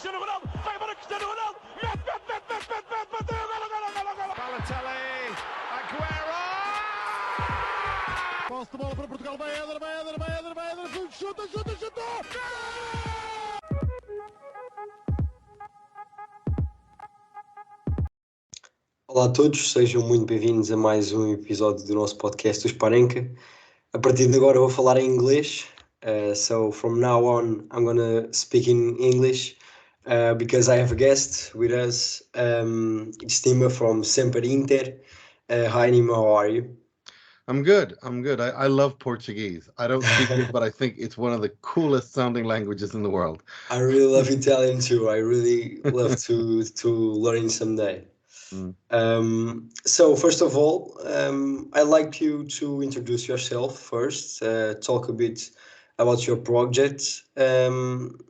Cristiano Ronaldo, vai embora Cristiano Ronaldo, mete, bateu, golo. Balotelli, Aguero! Posse de bola para Portugal, vai Éder, chuta! Olá a todos, sejam muito bem-vindos a mais um episódio do nosso podcast dos Panenka. A partir de agora vou falar em inglês, so from now on I'm gonna speak in English because I have a guest with us. It's Nima from SempreInter. Hi Nima, how are you? I'm good. I love Portuguese. I don't speak it, but I think it's one of the coolest sounding languages in the world. I really love Italian too. I really love to learn someday. So first of all, I'd like you to introduce yourself first, talk a bit about your project, and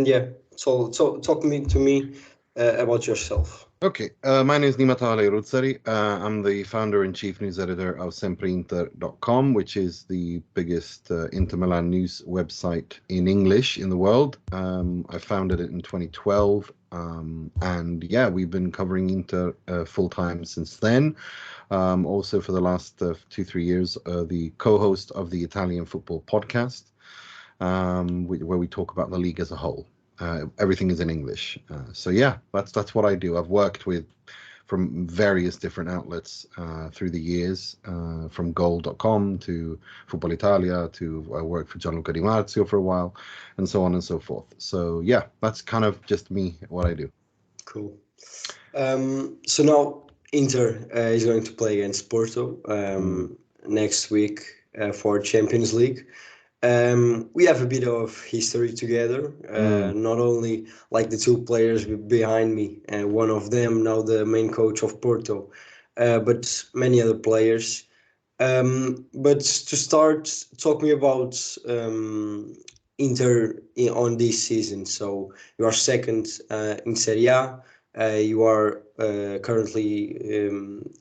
yeah, so talk to me about yourself. Okay, my name is Nima Tavallaey. I'm the founder and chief news editor of SempreInter.com, which is the biggest Inter Milan news website in English in the world. I founded it in 2012, and yeah, we've been covering Inter full-time since then. Also for the last 2-3 years, the co-host of the Italian football podcast, where we talk about the league as a whole. Everything is in English. So yeah, that's what I do. I've worked from various different outlets through the years, from goal.com to Football Italia to I worked for Gianluca Di Marzio for a while, and so on and so forth. So yeah, that's kind of just me, what I do. Cool. So now Inter is going to play against Porto next week for Champions League. We have a bit of history together, not only like the two players behind me, one of them now the main coach of Porto, but many other players. But to start, talk me about Inter on this season. So you are second in Serie A. You are currently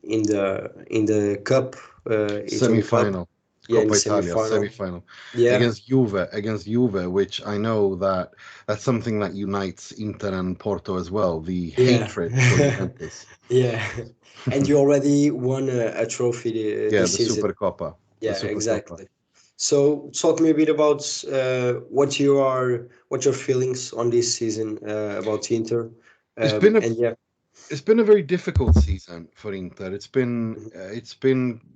in the cup, semi-final. Yeah, in Coppa the Italia, semi-final. semi-final. Yeah. Against Juve, which I know that's something that unites Inter and Porto as well, the hatred for Juventus. Yeah, and you already won a trophy this the season. Supercoppa. Yeah, exactly. So talk me a bit about what your feelings on this season about Inter. It's been a very difficult season for Inter. It's been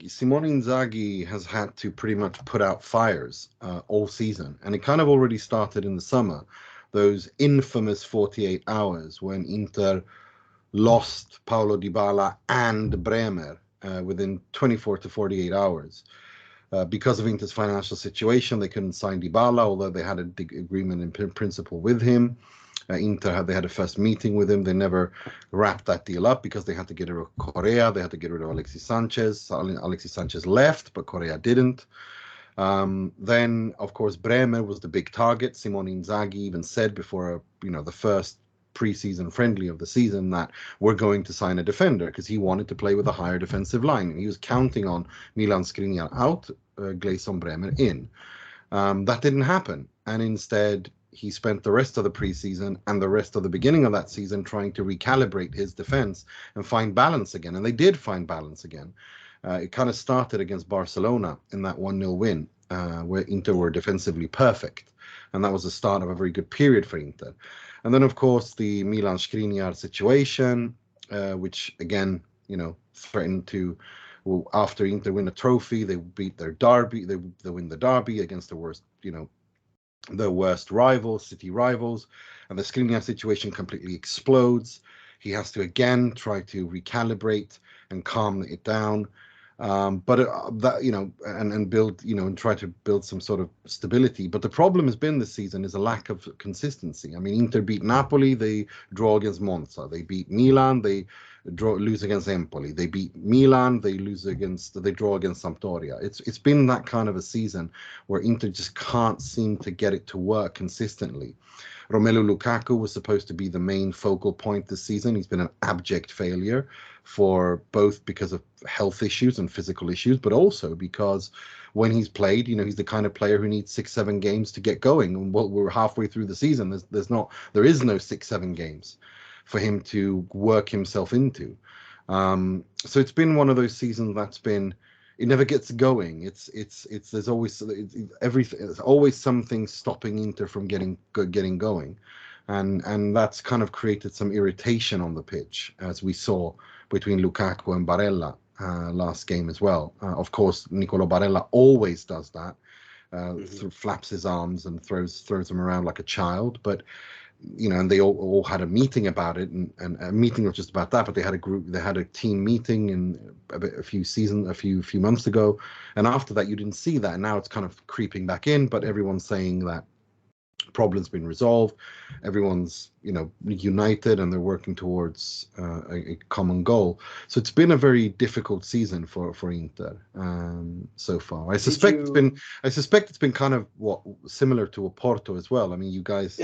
Simone Inzaghi has had to pretty much put out fires all season, and it kind of already started in the summer. Those infamous 48 hours when Inter lost Paulo Dybala and Bremer within 24 to 48 hours. Because of Inter's financial situation, they couldn't sign Dybala, although they had a agreement in principle with him. Inter they had a first meeting with him. They never wrapped that deal up because they had to get rid of Correa. They had to get rid of Alexis Sanchez. Alexis Sanchez left, but Correa didn't. Then, of course, Bremer was the big target. Simone Inzaghi even said before the first preseason friendly of the season that we're going to sign a defender because he wanted to play with a higher defensive line. He was counting on Milan Skriniar out, Gleison Bremer in. That didn't happen, and instead he spent the rest of the preseason and the rest of the beginning of that season trying to recalibrate his defense and find balance again. And they did find balance again. It kind of started against Barcelona in that 1-0 win, where Inter were defensively perfect. And that was the start of a very good period for Inter. And then, of course, the Milan Skriniar situation, which again, threatened to, after Inter win a trophy, they beat their derby, they win the derby against the worst rivals, city rivals, and the Skriniar situation completely explodes. He has to again try to recalibrate and calm it down, and build, and try to build some sort of stability. But the problem has been this season is a lack of consistency. I mean, Inter beat Napoli, they draw against Monza. They beat Milan, they lose against Empoli. They beat Milan, they draw against Sampdoria. It's been that kind of a season where Inter just can't seem to get it to work consistently. Romelu Lukaku was supposed to be the main focal point this season. He's been an abject failure for both because of health issues and physical issues, but also because when he's played, he's the kind of player who needs 6-7 games to get going. And we're halfway through the season. There is no 6-7 games for him to work himself into. So it's been one of those seasons that's been, it never gets going. There's always something stopping Inter from getting going. And that's kind of created some irritation on the pitch, as we saw between Lukaku and Barella last game as well. Of course, Nicolo Barella always does that, flaps his arms and throws them around like a child. But and they all had a meeting about it, and a meeting not just about that, but they had a team meeting in a few months ago, and after that you didn't see that. And now it's kind of creeping back in, but everyone's saying that problem's been resolved, everyone's united, and they're working towards a common goal. So it's been a very difficult season for Inter so far. I suspect it's been kind of similar to a Porto as well. I mean, you guys,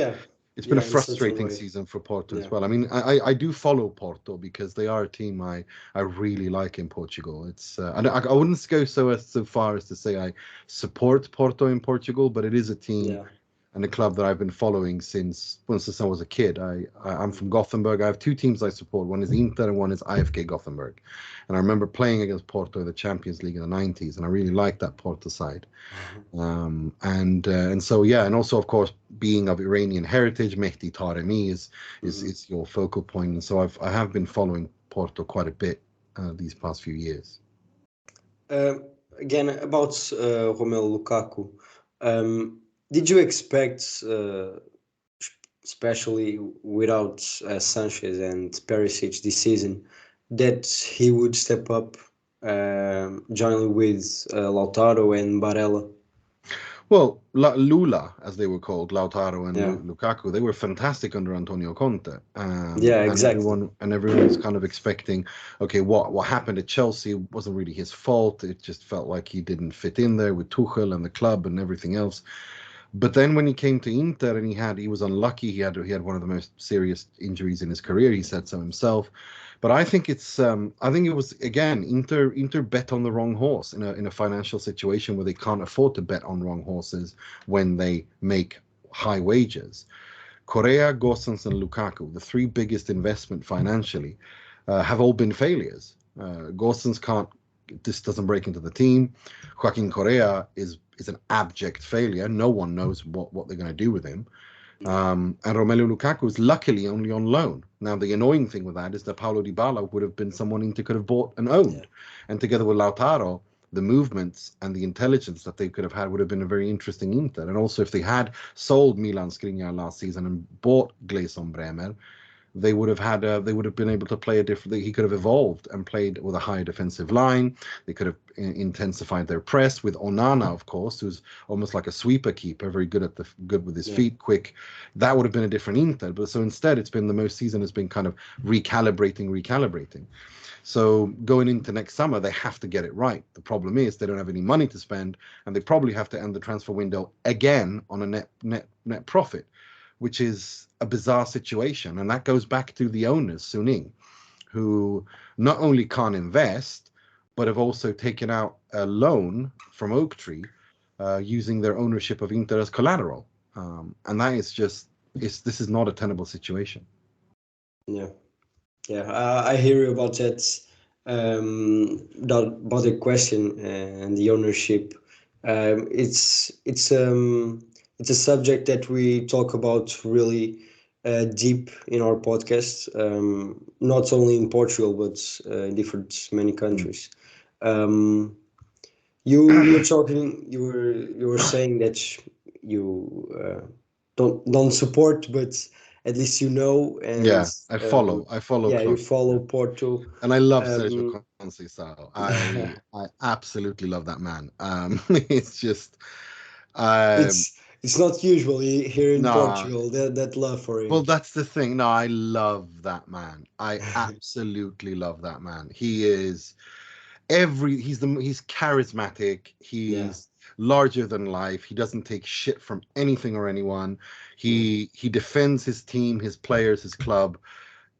it's been a frustrating season for Porto as well. I mean, I do follow Porto because they are a team I really like in Portugal. It's I wouldn't go so far as to say I support Porto in Portugal, but it is a team and a club that I've been following since I was a kid. I'm from Gothenburg. I have two teams I support. One is Inter and one is IFK Gothenburg. And I remember playing against Porto in the Champions League in the 90s, and I really liked that Porto side. And so and also of course being of Iranian heritage, Mehdi Taremi is your focal point. And so I have been following Porto quite a bit these past few years. Again, about Romelu Lukaku. Did you expect, especially without Sanchez and Perisic this season, that he would step up, jointly with Lautaro and Barella? Well, Lula, as they were called, Lautaro and Lukaku, they were fantastic under Antonio Conte. Exactly. And everyone was kind of expecting, okay, what happened at Chelsea wasn't really his fault. It just felt like he didn't fit in there with Tuchel and the club and everything else. But then when he came to Inter and he was unlucky, he had one of the most serious injuries in his career. He said so himself. But I think it was again Inter bet on the wrong horse in a financial situation where they can't afford to bet on wrong horses when they make high wages. Correa, Gosens, and Lukaku, the three biggest investment financially, have all been failures. Gosens doesn't break into the team. Joaquin Correa is an abject failure. No one knows what they're going to do with him. And Romelu Lukaku is luckily only on loan. Now, the annoying thing with that is that Paulo Dybala would have been someone Inter could have bought and owned. And together with Lautaro, the movements and the intelligence that they could have had would have been a very interesting Inter. And also, if they had sold Milan Skriniar last season and bought Gleison Bremer, they would have been able to play he could have evolved and played with a higher defensive line. They could have intensified their press with Onana, of course, who's almost like a sweeper keeper, very good with his feet, quick. That would have been a different Inter. But so instead, it's been the most season has been kind of recalibrating. So going into next summer, they have to get it right. The problem is they don't have any money to spend, and they probably have to end the transfer window again on a net profit, which is a bizarre situation. And that goes back to the owners, Suning, who not only can't invest, but have also taken out a loan from Oaktree using their ownership of Inter as collateral. And that is this is not a tenable situation. Yeah. I hear you about that, about the question and the ownership. It's a subject that we talk about really deep in our podcast, not only in Portugal but in many countries. You were saying that you don't support, but at least you know. And I follow. You follow Porto, and I love Sérgio Conceição. I absolutely love that man. It's just. It's not usual here in Portugal, that love for him. Well, that's the thing. No, I love that man. I absolutely love that man. He is he's charismatic. He's larger than life. He doesn't take shit from anything or anyone. He defends his team, his players, his club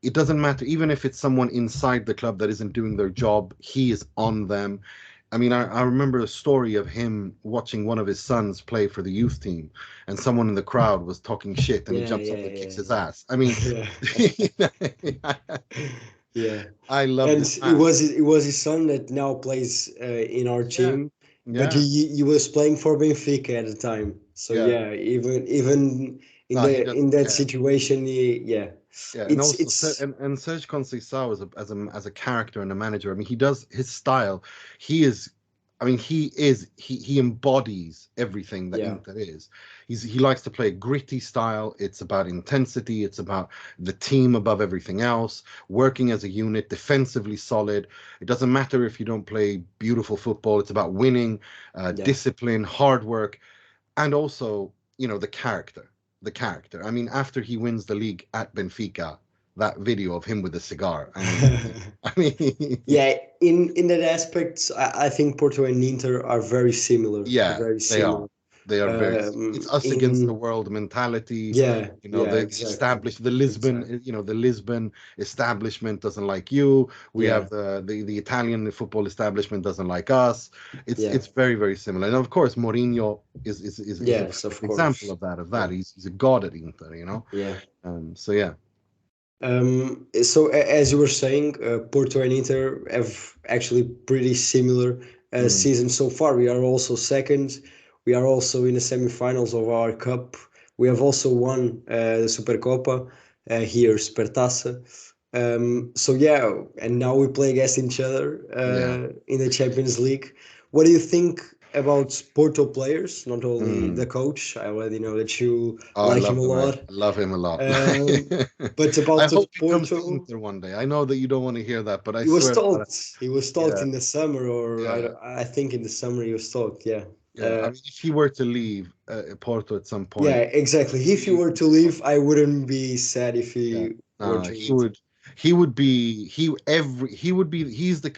it doesn't matter, even if it's someone inside the club that isn't doing their job, he is on them. I mean, I remember a story of him watching one of his sons play for the youth team, and someone in the crowd was talking shit, and he jumps up and kicks his ass. I mean, yeah. I love And this. it was his son that now plays in our team, but he was playing for Benfica at the time. So even in that situation, Yeah, and and Serge Conceição as a character and a manager. I mean, he does his style. He embodies everything that Inter is. He likes to play a gritty style. It's about intensity. It's about the team above everything else, working as a unit, defensively solid. It doesn't matter if you don't play beautiful football. It's about winning, discipline, hard work, and also, the character. I mean, after he wins the league at Benfica, that video of him with the cigar. I mean, yeah, in that aspect, I think Porto and Inter are very similar. Yeah, very similar. They are very. It's us against the world mentality. Established the Lisbon. The Lisbon establishment doesn't like you. We have the Italian football establishment doesn't like us. It's very, very similar. And of course, Mourinho is an example of that. He's a god at Inter. Yeah. So yeah. So as you were saying, Porto and Inter have actually pretty similar seasons so far. We are also second. We are also in the semifinals of our cup. We have also won the Supercopa here, Supertaça. And now we play against each other in the Champions League. What do you think about Porto players? Not only the coach. I already know that you like him a lot. I love him a lot. But about I hope Porto, he comes to Inter one day. I know that you don't want to hear that, but he was told in the summer, or I think in the summer he was told. Yeah. I mean, if he were to leave Porto at some point. Yeah, exactly. If he were to leave, I wouldn't be sad if he were to leave.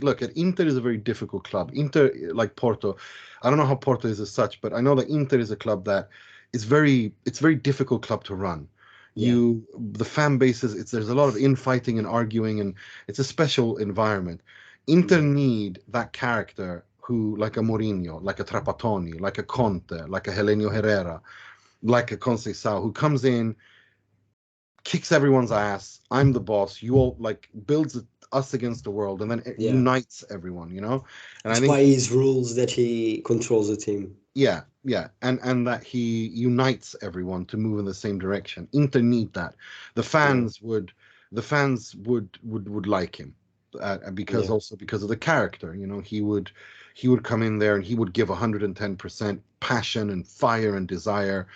Look, at Inter is a very difficult club. Inter, like Porto, I don't know how Porto is as such, but I know that Inter is a club that it's very difficult club to run. The fan bases, there's a lot of infighting and arguing, and it's a special environment. Inter need that character who, like a Mourinho, like a Trapattoni, like a Conte, like a Helenio Herrera, like a Conceição, who comes in, kicks everyone's ass. I'm the boss. You all builds us against the world, and then unites everyone. And it's by his rules that he controls the team. Yeah, and that he unites everyone to move in the same direction. Inter need that. The fans would like him because of the character. He would come in there and he would give 110% passion and fire and desire.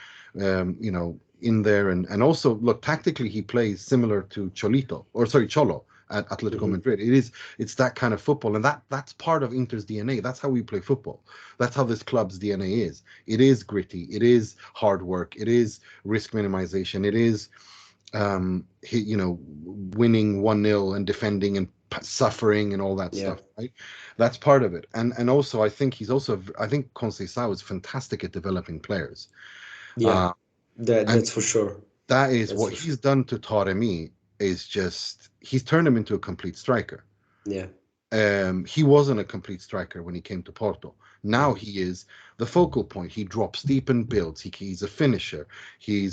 In there, and also look, tactically he plays similar to Cholo at Atletico Madrid. It's that kind of football, and that's part of Inter's DNA. That's how we play football. That's how this club's DNA is. It is gritty. It is hard work. It is risk minimization. It is winning 1-0 and defending and suffering and all that stuff, right? That's part of it. And also I think Conceição is fantastic at developing players. That's for sure. That is what he's done to Taremi. Is just he's turned him into a complete striker. Yeah. He wasn't a complete striker when he came to Porto. Now he is the focal point. He drops deep and builds. He's a finisher. He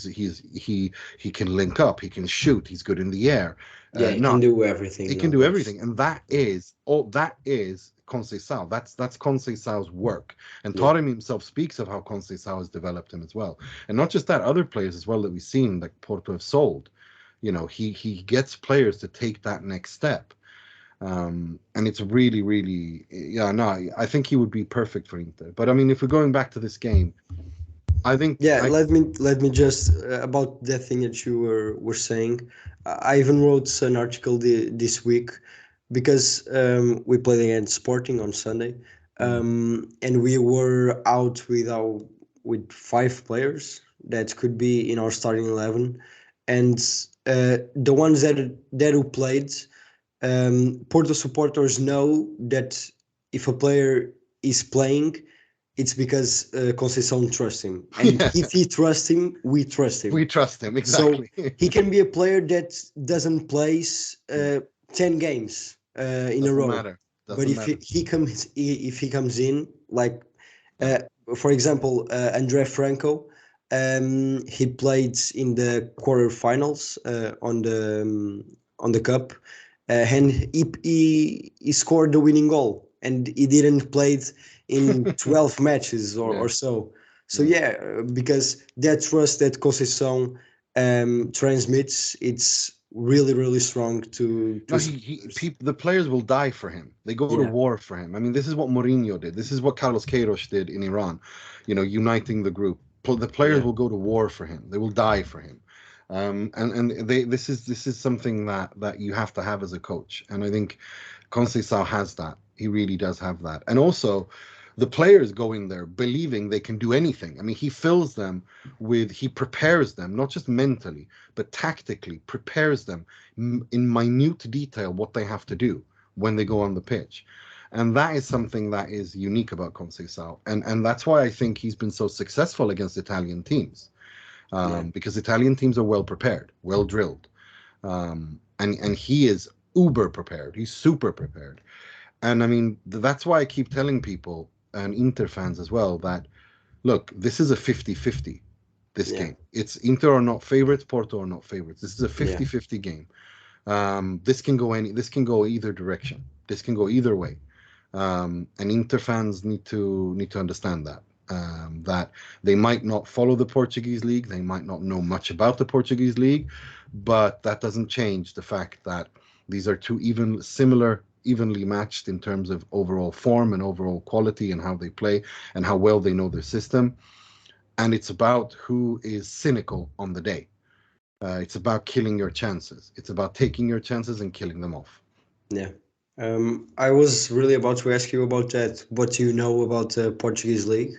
can link up. He can shoot. He's good in the air. He can do everything. He can do everything, and that is Conceição. That's Conceição's work. And Taremi himself speaks of how Conceição has developed him as well. And not just that, other players as well that we've seen, like Porto have sold. He gets players to take that next step. And it's really, really, I think he would be perfect for Inter. But I mean, if we're going back to this game, I think let me just about that thing that you were saying. I even wrote an article this week because we played against Sporting on Sunday, and we were out with 5 players that could be in our starting 11, and the ones that who played, Porto supporters know that if a player is playing, it's because Conceição trusts him, and if he trusts him, we trust him. We trust him, exactly. So he can be a player that doesn't place 10 games in a row. Matter. But if he comes in, like for example, André Franco, he played in the quarterfinals on the cup, and he scored the winning goal, and he didn't play it in 12 matches or so. So because that trust that Conceição transmits, it's really, really strong to the players will die for him. They go to war for him. I mean, this is what Mourinho did. This is what Carlos Queiroz did in Iran, uniting the group. The players will go to war for him. They will die for him. This is something that you have to have as a coach. And I think Conceição has that. He really does have that. And also, the players go in there believing they can do anything. I mean, he fills them he prepares them, not just mentally, but tactically prepares them in minute detail what they have to do when they go on the pitch. And that is something that is unique about Conceição. And that's why I think he's been so successful against Italian teams. Because Italian teams are well prepared, well drilled. And he is uber prepared. He's super prepared. And I mean, that's why I keep telling people, and Inter fans as well, that look, this is a 50-50 game. It's Inter are not favorites, Porto are not favorites. This is a 50-50 game. This can go either direction. This can go either way. And Inter fans need to understand that. That they might not follow the Portuguese league, they might not know much about the Portuguese league, but that doesn't change the fact that these are two evenly matched in terms of overall form and overall quality and how they play and how well they know their system. And it's about who is cynical on the day. It's about killing your chances. It's about taking your chances and killing them off. Yeah. I was really about to ask you about that. What do you know about the Portuguese league?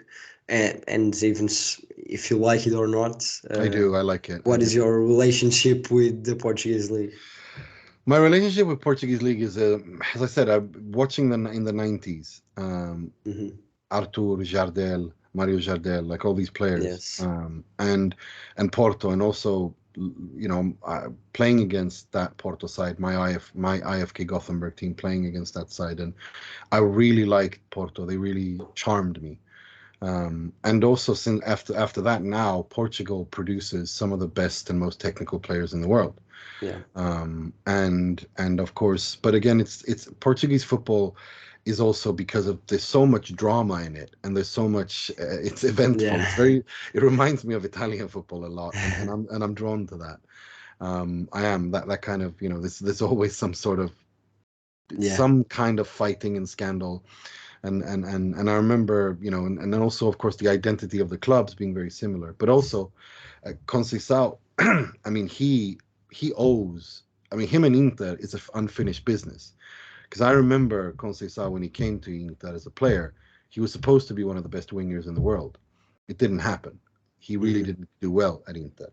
And even if you like it or not. I do. I like it. What is your relationship with the Portuguese league? My relationship with Portuguese league is, as I said, I'm watching in the 90s. Arthur, Jardel, Mario Jardel, like all these players. Yes. And Porto, and also, playing against that Porto side, my IFK Gothenburg team, playing against that side, and I really liked Porto. They really charmed me. And also, since after that, now Portugal produces some of the best and most technical players in the world. Yeah. And of course, but again, it's Portuguese football is also because of there's so much drama in it, and there's so much it's eventful. Yeah. It reminds me of Italian football a lot, and I'm drawn to that. I am that kind of, there's always some sort of some kind of fighting and scandal. And I remember, and then also, of course, the identity of the clubs being very similar, but also Conceição, I mean, he owes, him and Inter is an unfinished business. Because I remember Conceição, when he came to Inter as a player, he was supposed to be one of the best wingers in the world. It didn't happen. He really didn't do well at Inter.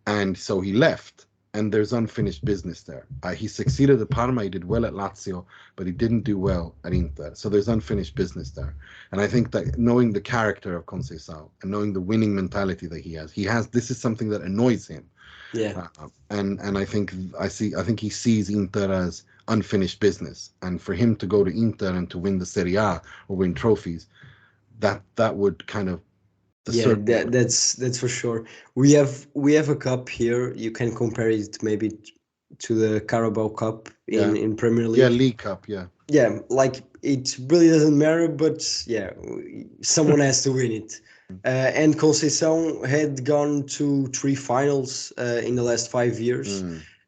And so he left, and there's unfinished business there. He succeeded at Parma, he did well at Lazio, but he didn't do well at Inter. So there's unfinished business there. And I think that knowing the character of Conceição and knowing the winning mentality that he has, this is something that annoys him. Yeah. And I think he sees Inter as unfinished business, and for him to go to Inter and to win the Serie A or win trophies, that would kind of that's for sure. We have a cup here. You can compare it maybe to the Carabao Cup in Premier League. Yeah, League Cup. Yeah, like it really doesn't matter, but someone has to win it. And Conceição had gone to 3 finals in the last 5 years.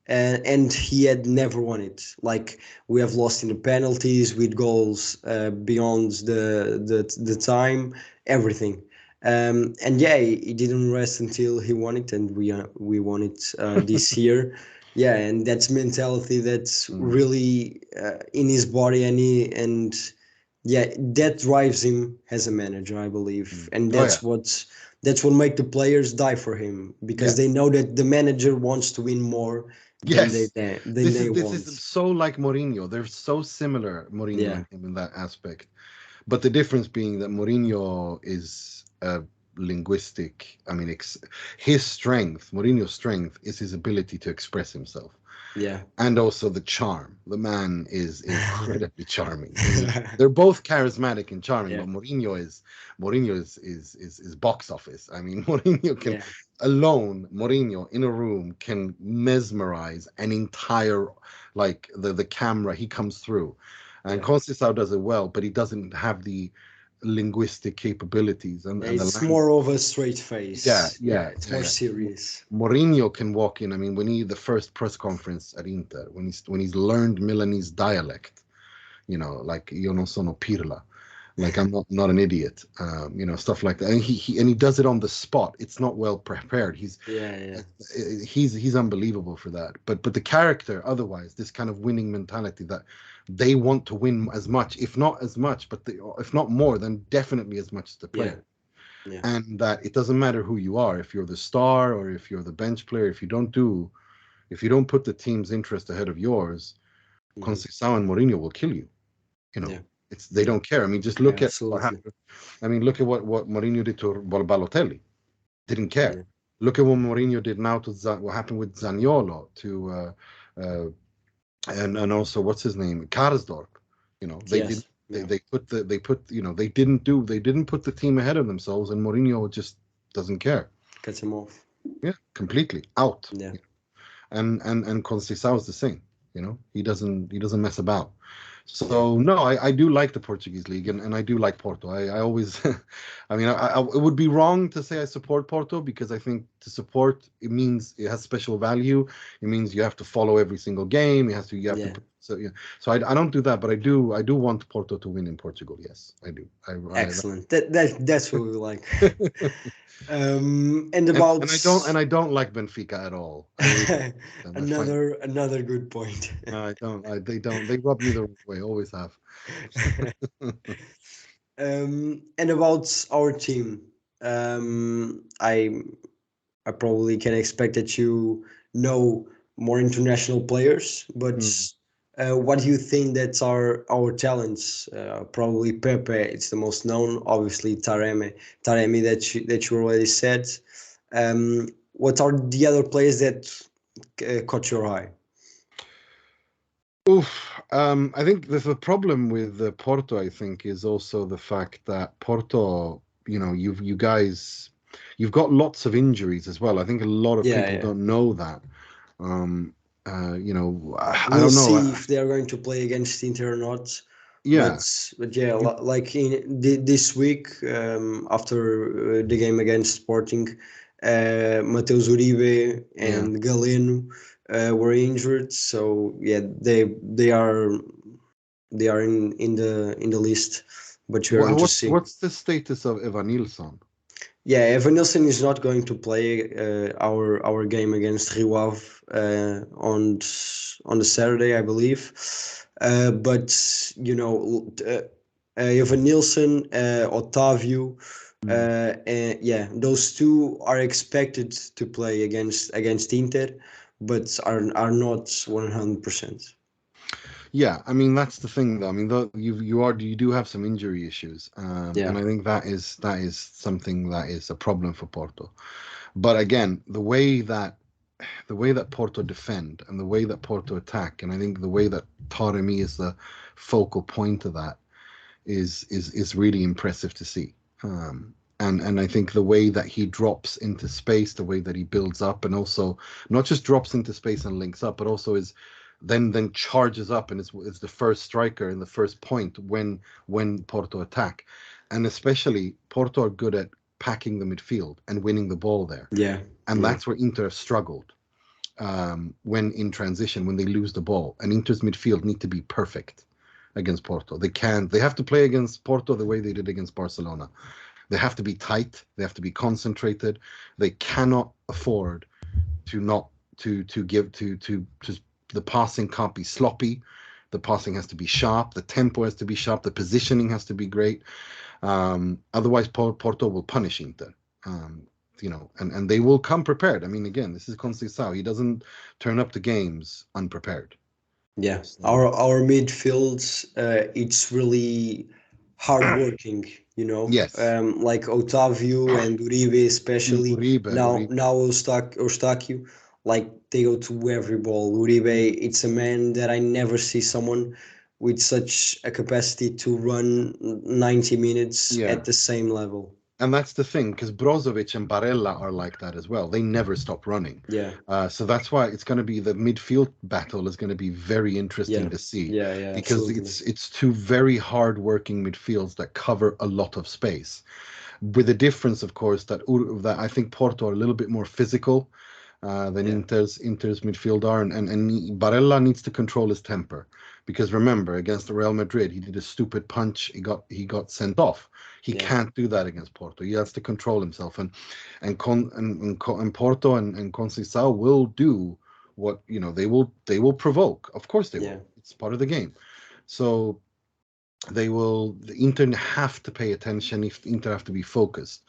And he had never won it. Like, we have lost in the penalties with goals beyond the time, everything. And he didn't rest until he won it, and we won it this year. Yeah, and that's mentality that's really in his body, and that drives him as a manager, I believe. And that's what makes the players die for him, because they know that the manager wants to win more. Yes, this is so like Mourinho. They're so similar, Mourinho and him, in that aspect. But the difference being that Mourinho is linguistic. I mean, his strength, Mourinho's strength, is his ability to express himself. Yeah. And also the charm. The man is incredibly charming. They're both charismatic and charming, but Mourinho is box office. I mean, Mourinho can Mourinho in a room can mesmerize an entire, like the camera. He comes through, and Conceição does it well, but he doesn't have the linguistic capabilities, and it's more of a straight face. It's more serious. Mourinho can walk in. I mean, the first press conference at Inter, when he's learned Milanese dialect, you know, like io non sono pirla, like I'm not an idiot, you know, stuff like that. And he does it on the spot. It's not well prepared. He's unbelievable for that. But the character, otherwise, this kind of winning mentality that they want to win as much, if not as much, but if not more, then definitely as much as the player. And that it doesn't matter who you are, if you're the star or if you're the bench player, if you don't put the team's interest ahead of yours, Conceição and Mourinho will kill you. You know, they don't care. I mean, just look at what happened. I mean, look at what Mourinho did to Balotelli. Didn't care. Look at what Mourinho did now to what happened with Zaniolo and also what's his name, Karsdorp. You know, they put they didn't put the team ahead of themselves, and Mourinho just doesn't care. Cuts him off. Yeah, completely out. Yeah. You know? And Conceição is the same. You know, he doesn't mess about. So no, I do like the Portuguese league, and I do like Porto. I always, I mean, it would be wrong to say I support Porto, because I think to support, it means it has special value. It means you have to follow every single game. You have to. So I don't do that, but I do want Porto to win in Portugal. Yes, I do. Excellent. That's what we like. And I don't like Benfica at all. Another good point. No, I don't. They rub me the wrong way. Always have. And about our team, I probably can expect that you know more international players, but what do you think that's our talents? Probably Pepe, it's the most known. Obviously Taremi that you already said. What are the other players that caught your eye? I think the problem with Porto, I think, is also the fact that Porto, you know, you've got lots of injuries as well. I think a lot of people don't know that. You know, I don't know. We'll see if they are going to play against Inter or not. Yeah, but like in this week, after the game against Sporting, Mateus Uribe and Galeno were injured. So they are in the list. But we're going to see. What's the status of Evan Nilsson? Yeah, Evan Nilsson is not going to play our game against Rio Ave on the Saturday, I believe. But you know, Evan Nilsson, Otávio, those two are expected to play against Inter, but are not 100%. Yeah, I mean that's the thing though. I mean, you do have some injury issues, and I think that is something that is a problem for Porto. But again, the way that Porto defend and the way that Porto attack, and I think the way that Taremi is the focal point of that is really impressive to see. And I think the way that he drops into space, the way that he builds up, and also not just drops into space and links up, but also is then charges up and is the first striker and the first point when Porto attack. And especially Porto are good at packing the midfield and winning the ball there. And that's where Inter have struggled when in transition, when they lose the ball. And Inter's midfield need to be perfect against Porto. They have to play against Porto the way they did against Barcelona. They have to be tight. They have to be concentrated. They cannot afford the passing can't be sloppy. The passing has to be sharp. The tempo has to be sharp. The positioning has to be great. Otherwise, Porto will punish Inter. You know, and they will come prepared. I mean, again, this is Conceição. He doesn't turn up to games unprepared. Yeah, our midfield, it's really hardworking, Yes. like Otávio and Uribe, especially now Uribe. Eustáquio, like they go to every ball. Uribe, it's a man that I never see someone with such a capacity to run 90 minutes at the same level. And that's the thing, because Brozovic and Barella are like that as well. They never stop running. Yeah. So that's why it's going to be the midfield battle is going to be very interesting to see. Yeah, because absolutely. it's two very hard-working midfields that cover a lot of space. With the difference, of course, that I think Porto are a little bit more physical than Inter's midfield are, and Barella needs to control his temper, because remember, against the Real Madrid, he did a stupid punch. He got sent off. He can't do that against Porto. He has to control himself, and Porto and Conceição will do what they will provoke. Of course they will. It's part of the game. So the Inter have to pay attention. If Inter have to be focused,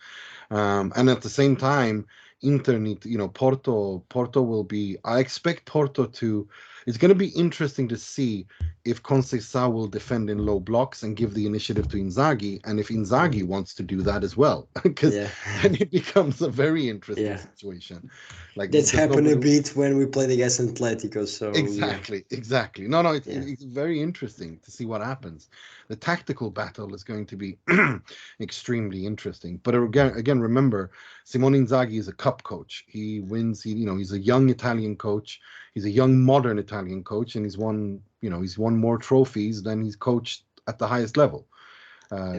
and at the same time, Inter need to, Porto will be. I expect Porto to. It's going to be interesting to see if Conceição will defend in low blocks and give the initiative to Inzaghi, and if Inzaghi wants to do that as well, because then it becomes a very interesting situation. Like that's happened a bit when we played against Atletico. So exactly. No, it's very interesting to see what happens. The tactical battle is going to be extremely interesting. But again, remember, Simone Inzaghi is a cup coach. He wins. He's a young Italian coach. He's a young modern Italian coach, and he's won more trophies than he's coached at the highest level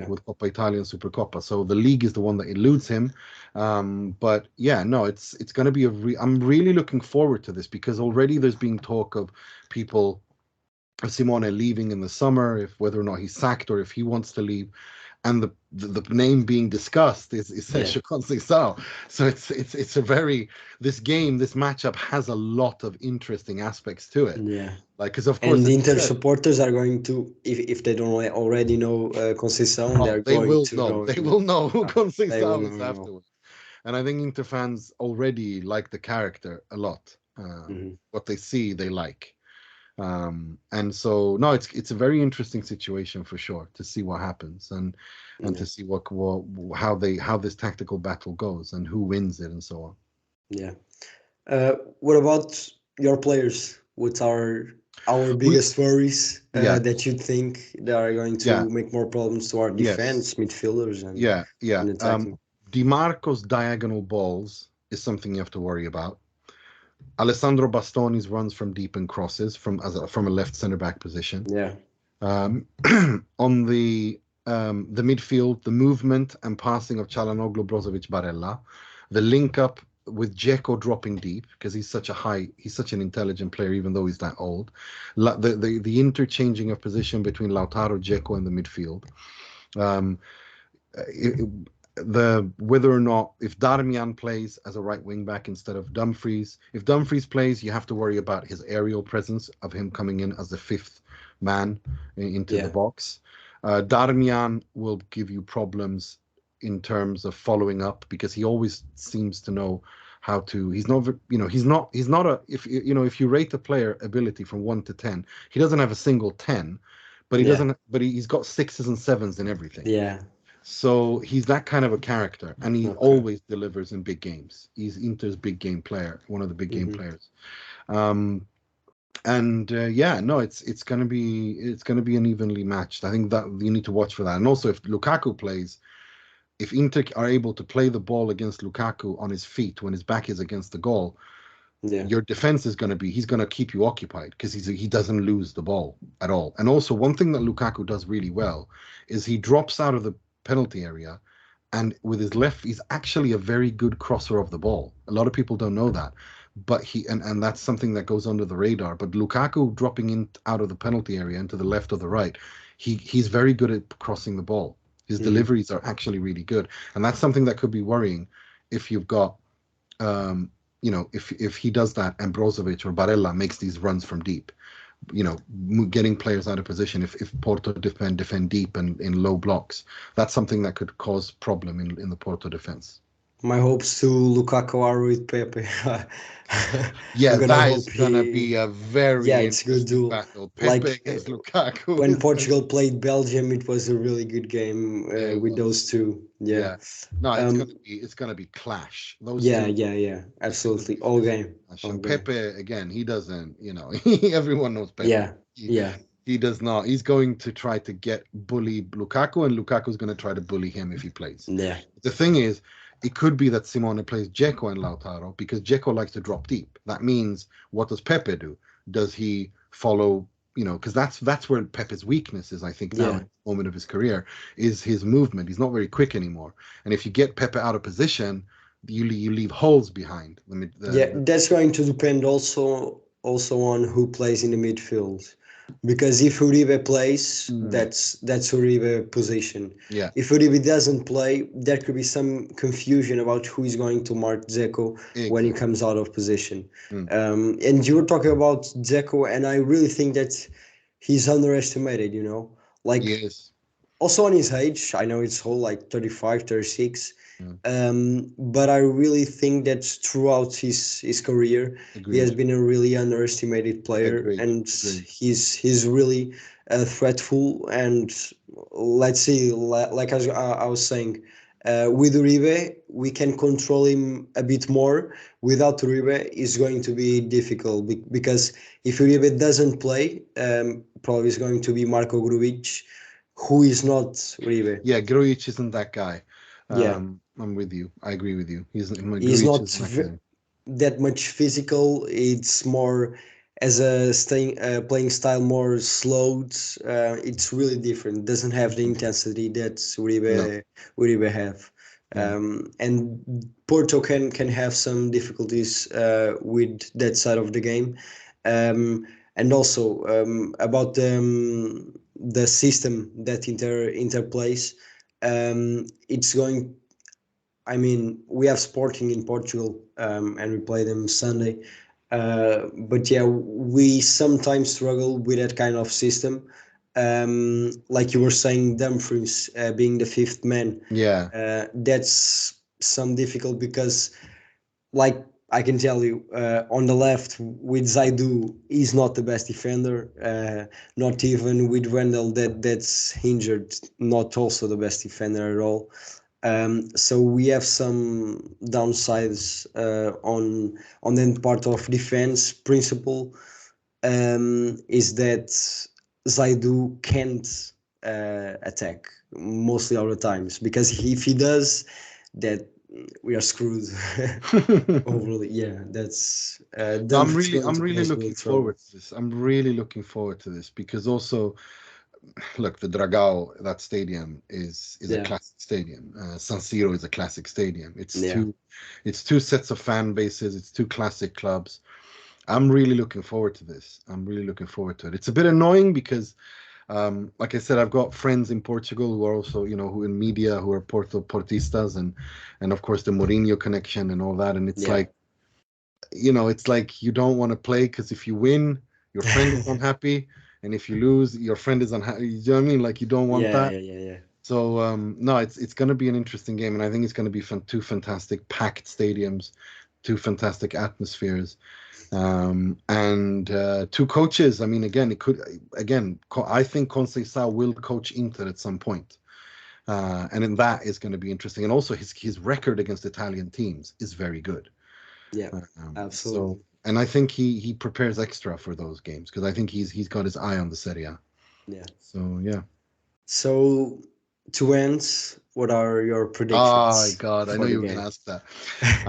with Coppa Italia and Supercoppa. So the league is the one that eludes him. But it's going to be I'm really looking forward to this, because already there's been talk of people, Simone leaving in the summer, whether or not he's sacked or if he wants to leave. And the name being discussed is Sérgio Conceição. So it's a very, this matchup has a lot of interesting aspects to it. Yeah. Because of course, and the Inter supporters are going to, if they don't already know Conceição, they will know who Conceição is afterwards. And I think Inter fans already like the character a lot. What they see, they like. And so it's a very interesting situation for sure, to see what happens and to see how this tactical battle goes and who wins it and so on. What about your players? What are our biggest worries that you think they are going to make more problems to our defense, midfielders, and attacking? Di Marco's diagonal balls is something you have to worry about. Alessandro Bastoni's runs from deep and crosses from a left centre back position. On the midfield, the movement and passing of Çalhanoğlu, Brozovic, Barella, the link up with Dzeko dropping deep, because he's such an intelligent player, even though he's that old. The interchanging of position between Lautaro, Dzeko, and the midfield. Whether or not, if Darmian plays as a right wing back instead of Dumfries, if Dumfries plays, you have to worry about his aerial presence of him coming in as the fifth man into the box. Darmian will give you problems in terms of following up, because he always seems to know how to. He's not a. If you rate a player ability from 1 to 10, he doesn't have a single 10, but he doesn't. But he's got 6s and 7s in everything. So he's that kind of a character, and he always delivers in big games. He's Inter's big game player, one of the big game players. It's gonna be an evenly matched. I think that you need to watch for that. And also, if Lukaku plays, if Inter are able to play the ball against Lukaku on his feet when his back is against the goal, your defense is he's gonna keep you occupied, because he doesn't lose the ball at all. And also, one thing that Lukaku does really well is he drops out of the penalty area, and with his left, he's actually a very good crosser of the ball. A lot of people don't know that, but and that's something that goes under the radar. But Lukaku dropping in out of the penalty area into the left or the right, he's very good at crossing the ball. His deliveries are actually really good, and that's something that could be worrying if you've got if he does that and Brozovic or Barella makes these runs from deep, getting players out of position. If Porto defend deep and in low blocks, that's something that could cause problem in the Porto defense. My hopes to Lukaku are with Pepe. Yeah, I'm gonna that hope is gonna be a very it's a good interesting duel. battle. Like Pepe against Lukaku. when is Portugal played Belgium, it was a really good game Yeah, it with was. those two. Yeah. No, Um, it's gonna be clash. Those yeah, two. yeah. It's gonna Absolutely. be All physical game. clash. All And game. Pepe again, he doesn't. Everyone knows Pepe. Yeah. Yeah. He does not. He's going to try to bully Lukaku, and Lukaku's going to try to bully him if he plays. Yeah. The thing is, it could be that Simone plays Dzeko and Lautaro because Dzeko likes to drop deep. That means, what does Pepe do? Does he follow? Because that's where Pepe's weakness is. I think now, Yeah. at the moment of his career, is his movement. He's not very quick anymore. And if you get Pepe out of position, you leave holes behind. That's going to depend also on who plays in the midfield. Because if Uribe plays, that's Uribe position. Yeah. If Uribe doesn't play, there could be some confusion about who is going to mark Dzeko when he comes out of position. And you were talking about Dzeko, and I really think that he's underestimated, Like, Yes. also on his age, I know it's whole like 35, 36. Mm. But I really think that throughout his career, he has been a really underestimated player, and he's really threatful. And let's see, like I was saying, with Uribe, we can control him a bit more. Without Uribe, it's going to be difficult because if Uribe doesn't play, probably it's going to be Marko Grujic, who is not Uribe. Yeah, Grujic isn't that guy. Yeah. I'm with you. I agree with you. He's not that much physical. It's more as a playing style, more slowed. It's really different. It doesn't have the intensity that Uribe have. And Porto can have some difficulties with that side of the game. And also about the system that Inter plays. It's going. I mean, we have Sporting in Portugal, and we play them Sunday. But yeah, we sometimes struggle with that kind of system. Like you were saying, Dumfries being the fifth man. Yeah. That's some difficult because, like I can tell you, on the left with Zaidu, he's not the best defender. Not even with Wendell, that's injured, not also the best defender at all. So we have some downsides on the part of defense. Principle is that Zaidu can't attack mostly all the times, because if he does, that we are screwed. Overly, yeah. That's I'm really looking forward to this. I'm really looking forward to this because also, look, the Dragao, that stadium is a classic stadium. San Siro is a classic stadium. It's two sets of fan bases. It's two classic clubs. I'm really looking forward to this. I'm really looking forward to it. It's a bit annoying because, like I said, I've got friends in Portugal who are also, who in media, who are Portistas, and of course the Mourinho connection and all that. And it's like, it's like you don't want to play because if you win, your friend is unhappy. And if you lose, your friend is unhappy. You know what I mean? Like, you don't want that. Yeah. So, no, it's going to be an interesting game. And I think it's going to be two fantastic packed stadiums, two fantastic atmospheres, and two coaches. I mean, again, I think Conceição will coach Inter at some point. And in that is going to be interesting. And also his record against Italian teams is very good. Yeah, absolutely. And I think he prepares extra for those games because I think he's got his eye on the Serie A. Yeah. So yeah. So to end, what are your predictions? Oh God, I know you were going to ask that.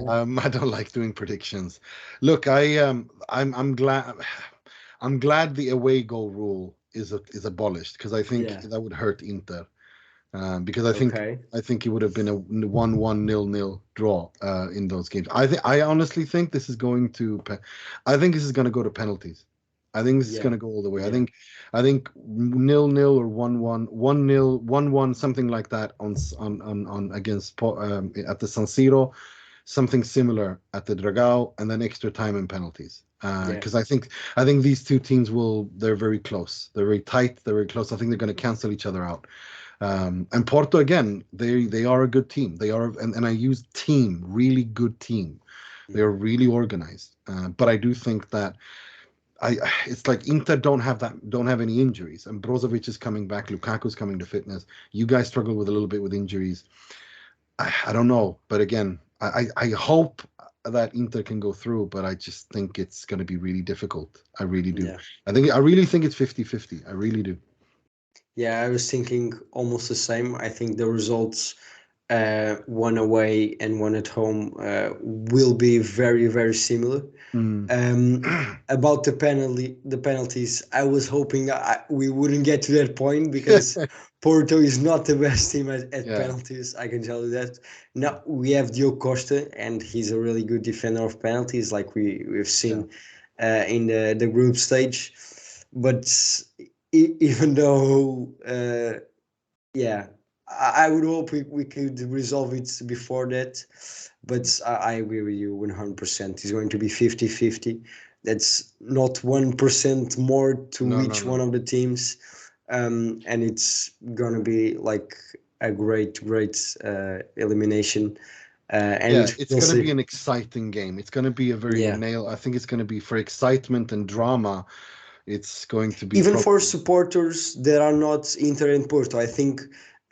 I don't like doing predictions. Look, I'm glad the away goal rule is abolished because I think that would hurt Inter. Because I think it would have been a 1-1 0-0 draw in those games. I honestly think this is going to. I think this is going to go to penalties. I think this is going to go all the way. Yeah. I think 0-0 or 1-1, 1-0, 1-1, something like that on against at the San Siro, something similar at the Dragao, and then extra time and penalties. Because I think these two teams they're very close. They're very tight. They're very close. I think they're going to cancel each other out. And Porto, again, they are a good team. They are, and I use team, really good team. They are really organized. But I do think that it's like Inter don't have any injuries, and Brozovic is coming back, Lukaku's coming to fitness. You guys struggle with a little bit with injuries. I don't know, but again, I hope that Inter can go through, but I just think it's going to be really difficult. I really do. Yeah. I really think it's 50-50. I really do. Yeah, I was thinking almost the same. I think the results, one away and one at home, will be very, very similar. About the penalties, I was hoping we wouldn't get to that point, because Porto is not the best team at penalties. I can tell you that. Now we have Diogo Costa, and he's a really good defender of penalties, like we've seen in the group stage. But even though, I would hope we could resolve it before that. But I agree with you 100%. It's going to be 50-50. That's not 1% more to each one of the teams. And it's going to be like a great elimination. It's going to be an exciting game. It's going to be a very I think it's going to be for excitement and drama. It's going to be even for supporters that are not Inter and Porto. I think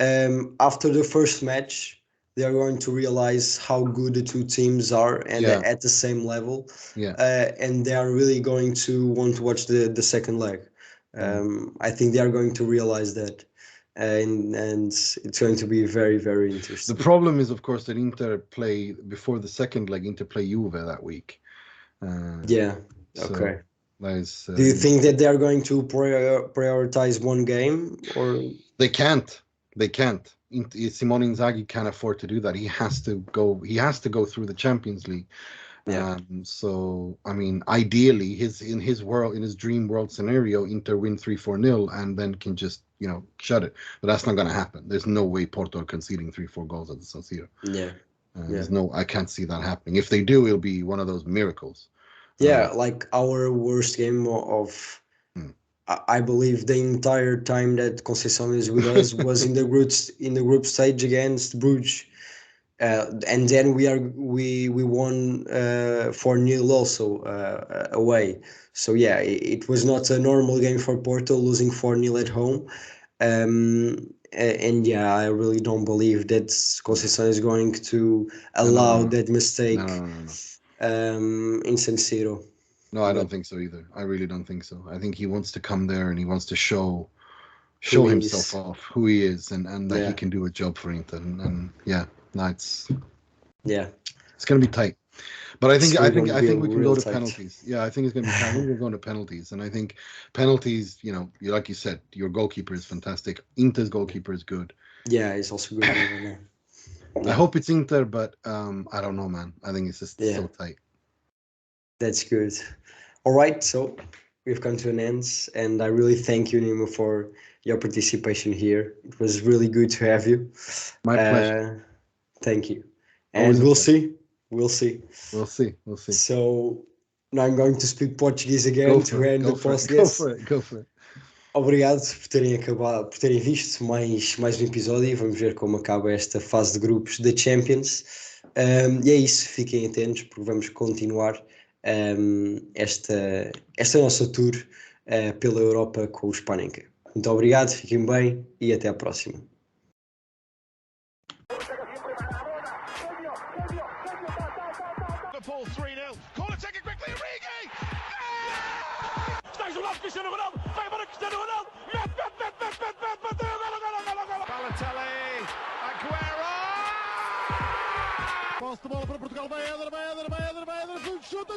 after the first match, they are going to realize how good the two teams are, and at the same level. And they are really going to want to watch the second leg. I think they are going to realize that. And it's going to be very, very interesting. The problem is, of course, that Inter play before the second leg. Inter play Juve that week. Okay. Do you think that they are going to prioritize one game, or they can't? They can't. Simone Inzaghi can't afford to do that. He has to go. He has to go through the Champions League. So I mean, ideally, in his dream world scenario, Inter win 3-4-0 and then can just shut it. But that's not going to happen. There's no way Porto are conceding 3-4 goals at the San Siro. There's I can't see that happening. If they do, it'll be one of those miracles. Like our worst game of, I believe, the entire time that Conceição is with us was in the group stage against Bruges, and then we won 4-0 also away. So it was not a normal game for Porto, losing 4-0 at home. And I really don't believe that Conceição is going to allow that mistake. In San Siro. No, I don't think so either. I really don't think so. I think he wants to come there and he wants to show himself off, who he is, and that he can do a job for Inter. And it's going to be tight. But I think we can go to penalties. Yeah, I think it's going to be tight. We're going to penalties, and I think penalties. Like you said, your goalkeeper is fantastic. Inter's goalkeeper is good. Yeah, he's also good. I hope it's Inter, but I don't know, man. I think it's just so tight. That's good. All right, so we've come to an end, and I really thank you, Nima, for your participation here. It was really good to have you. My pleasure. Thank you. And we'll see. We'll see. So now I'm going to speak Portuguese again to end the podcast. Go for it. Obrigado por terem visto mais um episódio, e vamos ver como acaba esta fase de grupos da Champions. E é isso, fiquem atentos, porque vamos continuar esta nossa tour pela Europa com os Panenka. Muito obrigado, fiquem bem e até à próxima. Posse de bola para Portugal, vai Éder, chuta!